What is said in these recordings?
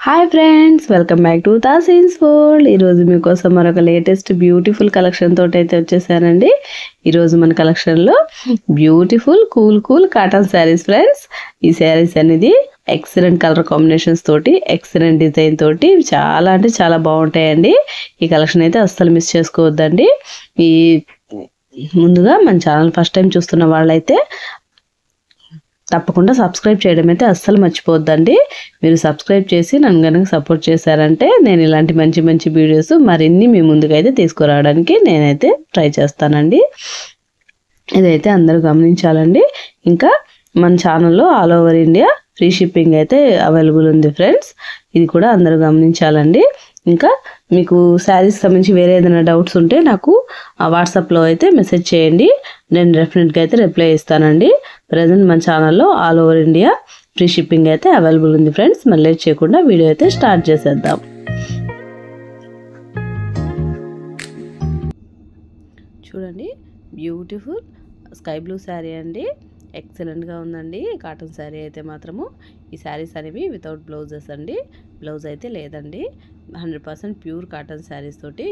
Hi friends, welcome back to Taseen's world. ఈరోజు మీకోసం మరొక లేటెస్ట్ బ్యూటిఫుల్ కలెక్షన్ తోటి అయితే వచ్చేసానండి. ఈరోజు మన కలెక్షన్లో beautiful cool cotton saris friends. ఈ శారీస్ అనేది ఎక్సలెంట్ కలర్ కాంబినేషన్స్ తోటి, ఎక్సలెంట్ డిజైన్ తోటి చాలా అంటే చాలా బాగుంటాయండి. ఈ కలెక్షన్ అయితే అస్సలు మిస్ చేసుకోవద్దండి. ఈ ముందుగా మన ఛానల్ ఫస్ట్ టైం చూస్తున్న వాళ్ళైతే తప్పకుండా సబ్స్క్రైబ్ చేయడం అయితే అస్సలు మర్చిపోవద్దండి. మీరు సబ్స్క్రైబ్ చేసి నన్ను కనుక సపోర్ట్ చేశారంటే నేను ఇలాంటి మంచి మంచి వీడియోస్ మరిన్ని మీ ముందుకైతే తీసుకురావడానికి నేనైతే ట్రై చేస్తానండి. ఇదైతే అందరూ గమనించాలండి. ఇంకా మన ఛానల్లో all over India free shipping అయితే అవైలబుల్ ఉంది ఫ్రెండ్స్. ఇది కూడా అందరూ గమనించాలండి. ఇంకా మీకు శారీస్ సంబంధించి వేరే ఏదైనా డౌట్స్ ఉంటే నాకు వాట్సాప్లో అయితే మెసేజ్ చేయండి. నేను డెఫినెట్గా అయితే రిప్లై ఇస్తానండి. ప్రజెంట్ మన ఛానల్లో all over India free shipping అయితే అవైలబుల్ ఉంది ఫ్రెండ్స్. మరి లేట్ చేయకుండా వీడియో అయితే స్టార్ట్ చేసేద్దాం. చూడండి, బ్యూటిఫుల్ స్కై బ్లూ శారీ అండి. ఎక్సలెంట్గా ఉందండి. కాటన్ శారీ అయితే మాత్రము. ఈ శారీస్ అనేవి వితౌట్ బ్లౌజెస్ అండి. బ్లౌజ్ అయితే లేదండి. 100% ప్యూర్ కాటన్ శారీస్ తోటి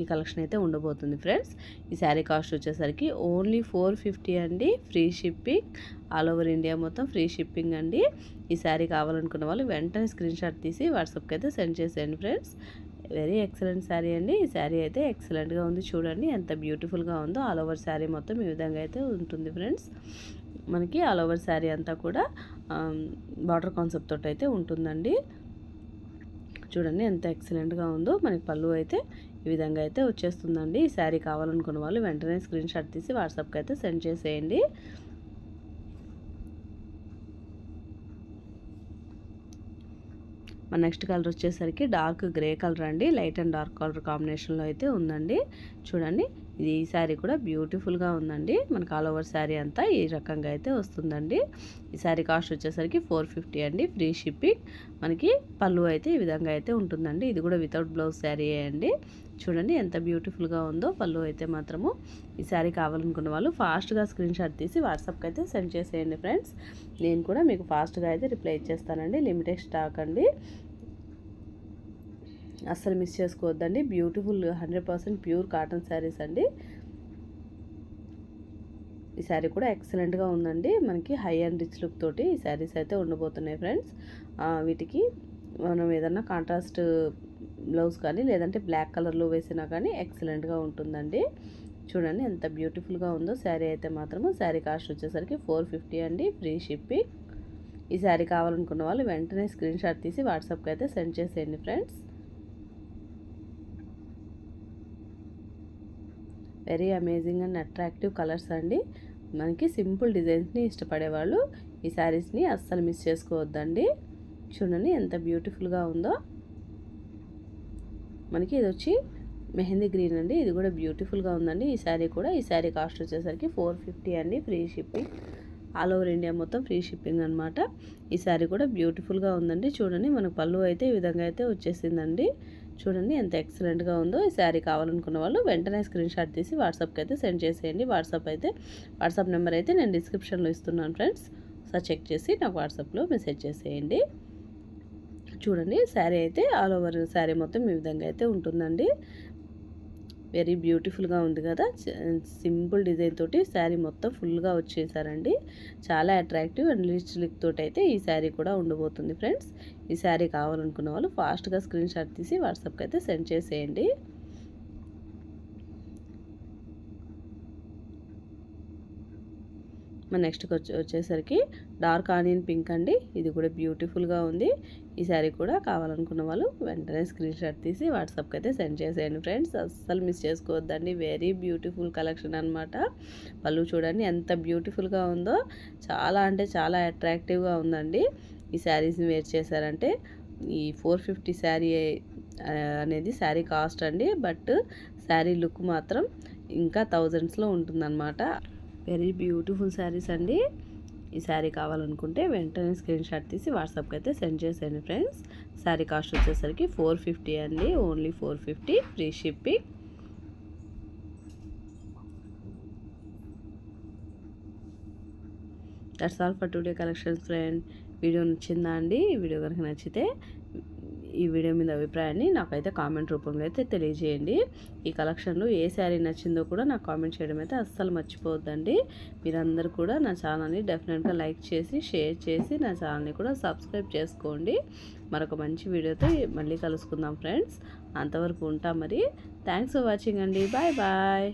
ఈ కలెక్షన్ అయితే ఉండబోతుంది ఫ్రెండ్స్. ఈ శారీ కాస్ట్ వచ్చేసరికి ఓన్లీ 450 అండి. Free shipping, all over India మొత్తం ఫ్రీ షిప్పింగ్ అండి. ఈ శారీ కావాలనుకున్న వాళ్ళు వెంటనే స్క్రీన్ షాట్ తీసి వాట్సాప్కి అయితే సెండ్ చేసేయండి ఫ్రెండ్స్. వెరీ ఎక్సలెంట్ శారీ అండి. ఈ శారీ అయితే ఎక్సలెంట్గా ఉంది. చూడండి ఎంత బ్యూటిఫుల్గా ఉందో. ఆల్ ఓవర్ శారీ మొత్తం ఈ విధంగా అయితే ఉంటుంది ఫ్రెండ్స్. మనకి ఆల్ ఓవర్ శారీ అంతా కూడా బార్డర్ కాన్సెప్ట్ తోటి అయితే ఉంటుందండి. చూడండి ఎంత ఎక్సలెంట్గా ఉందో. మనకి పళ్ళు అయితే ఈ విధంగా అయితే వచ్చేస్తుందండి. ఈ శారీ కావాలనుకున్న వాళ్ళు వెంటనే స్క్రీన్ షాట్ తీసి వాట్సాప్కి అయితే సెండ్ చేసేయండి. మన నెక్స్ట్ కలర్ వచ్చేసరికి డార్క్ గ్రే కలర్ అండి. లైట్ అండ్ డార్క్ కలర్ కాంబినేషన్లో అయితే ఉందండి. చూడండి, ఈ శారీ కూడా బ్యూటిఫుల్గా ఉందండి. మనకు ఆల్ ఓవర్ శారీ అంతా ఈ రకంగా అయితే వస్తుందండి. ఈ శారీ కాస్ట్ వచ్చేసరికి 450 అండి. Free shipping. మనకి పళ్ళు అయితే ఈ విధంగా అయితే ఉంటుందండి. ఇది కూడా వితౌట్ బ్లౌజ్ శారీ అండి. చూడండి ఎంత బ్యూటిఫుల్గా ఉందో. పళ్ళు అయితే మాత్రము. ఈ శారీ కావాలనుకున్న వాళ్ళు ఫాస్ట్గా స్క్రీన్ షాట్ తీసి వాట్సాప్కి అయితే సెండ్ చేసేయండి ఫ్రెండ్స్. నేను కూడా మీకు ఫాస్ట్గా అయితే రిప్లై ఇచ్చేస్తానండి. లిమిటెడ్ స్టాక్ అండి, అస్సలు మిస్ చేసుకోవద్దండి. బ్యూటిఫుల్ 100% ప్యూర్ కాటన్ శారీస్ అండి. ఈ శారీ కూడా ఎక్సలెంట్గా ఉందండి. మనకి హై అండ్ రిచ్ లుక్ తోటి ఈ శారీస్ అయితే ఉండబోతున్నాయి ఫ్రెండ్స్. వీటికి మనం ఏదన్నా కాంట్రాస్ట్ బ్లౌజ్ కానీ లేదంటే బ్లాక్ కలర్లో వేసినా కానీ ఎక్సలెంట్గా ఉంటుందండి. చూడండి ఎంత బ్యూటిఫుల్గా ఉందో శారీ అయితే మాత్రము. శారీ కాస్ట్ వచ్చేసరికి 450 అండి. Free shipping. ఈ శారీ కావాలనుకున్న వాళ్ళు వెంటనే స్క్రీన్ షాట్ తీసి వాట్సాప్కి అయితే సెండ్ చేసేయండి friends. Very amazing and attractive colours అండి. మనకి సింపుల్ డిజైన్స్ని ఇష్టపడేవాళ్ళు ఈ శారీస్ని అస్సలు మిస్ చేసుకోవద్దండి. చూడండి ఎంత బ్యూటిఫుల్గా ఉందో. మనకి ఇది వచ్చి మెహందీ గ్రీన్ అండి. ఇది కూడా బ్యూటిఫుల్గా ఉందండి. ఈ శారీ కాస్ట్ వచ్చేసరికి 450 అండి. Free shipping. All over India మొత్తం ఫ్రీ షిప్పింగ్ అనమాట. ఈ శారీ కూడా బ్యూటిఫుల్గా ఉందండి. చూడండి మనకు పళ్ళు అయితే ఈ విధంగా అయితే వచ్చేసిందండి. చూడండి ఎంత ఎక్సలెంట్గా ఉందో. ఈ శారీ కావాలనుకున్న వాళ్ళు వెంటనే స్క్రీన్ షాట్ తీసి వాట్సాప్కి అయితే సెండ్ చేసేయండి. వాట్సాప్ నెంబర్ అయితే నేను డిస్క్రిప్షన్లో ఇస్తున్నాను ఫ్రెండ్స్. ఒకసారి చెక్ చేసి నాకు వాట్సాప్లో మెసేజ్ చేసేయండి. చూడండి శారీ అయితే ఆల్ ఓవర్ శారీ మొత్తం ఈ విధంగా అయితే ఉంటుందండి. వెరీ బ్యూటిఫుల్గా ఉంది కదా. సింపుల్ డిజైన్ తోటి శారీ మొత్తం ఫుల్గా వచ్చేసారండి. చాలా అట్రాక్టివ్ అండ్ రిచ్ లుక్ తోటి అయితే ఈ శారీ కూడా ఉండబోతుంది ఫ్రెండ్స్. ఈ శారీ కావాలనుకున్న వాళ్ళు ఫాస్ట్గా స్క్రీన్ షాట్ తీసి వాట్సాప్కి అయితే సెండ్ చేసేయండి. మన నెక్స్ట్కి వచ్చేసరికి డార్క్ ఆనియన్ పింక్ అండి. ఇది కూడా బ్యూటిఫుల్గా ఉంది. ఈ శారీ కూడా కావాలనుకున్న వాళ్ళు వెంటనే స్క్రీన్ షాట్ తీసి వాట్సాప్కి అయితే సెండ్ చేసేయండి ఫ్రెండ్స్. అస్సలు మిస్ చేసుకోవద్దండి. వెరీ బ్యూటిఫుల్ కలెక్షన్ అనమాట. పళ్ళు చూడండి ఎంత బ్యూటిఫుల్గా ఉందో. చాలా అంటే చాలా అట్రాక్టివ్గా ఉందండి. ఈ శారీస్ని వేర్ చేశారంటే ఈ 450 శారీ అనేది శారీ కాస్ట్ అండి. బట్ శారీ లుక్ మాత్రం ఇంకా థౌజండ్స్లో ఉంటుందన్నమాట. వెరీ బ్యూటిఫుల్ శారీస్ అండి. ఈ శారీ కావాలనుకుంటే వెంటనే స్క్రీన్ షాట్ తీసి వాట్సాప్కి అయితే సెండ్ చేసేయండి ఫ్రెండ్స్. శారీ కాస్ట్ వచ్చేసరికి 450 అండి. Only 450 free shipping. That's all for today collections friend. Video నచ్చిందా అండి? ఈ వీడియో కనుక నచ్చితే ఈ వీడియో మీద అభిప్రాయాన్ని నాకైతే కామెంట్ రూపంలో అయితే తెలియజేయండి. ఈ కలెక్షన్లో ఏ శారీ నచ్చిందో కూడా నాకు కామెంట్ చేయడం అయితే అస్సలు మర్చిపోవద్దండి. మీరందరూ కూడా నా ఛానల్ని డెఫినెట్గా లైక్ చేసి షేర్ చేసి నా ఛానల్ని కూడా సబ్స్క్రైబ్ చేసుకోండి. మరొక మంచి వీడియోతో మళ్ళీ కలుసుకుందాం ఫ్రెండ్స్. అంతవరకు ఉంటాం మరి. థ్యాంక్స్ ఫర్ వాచింగ్ అండి. Bye bye.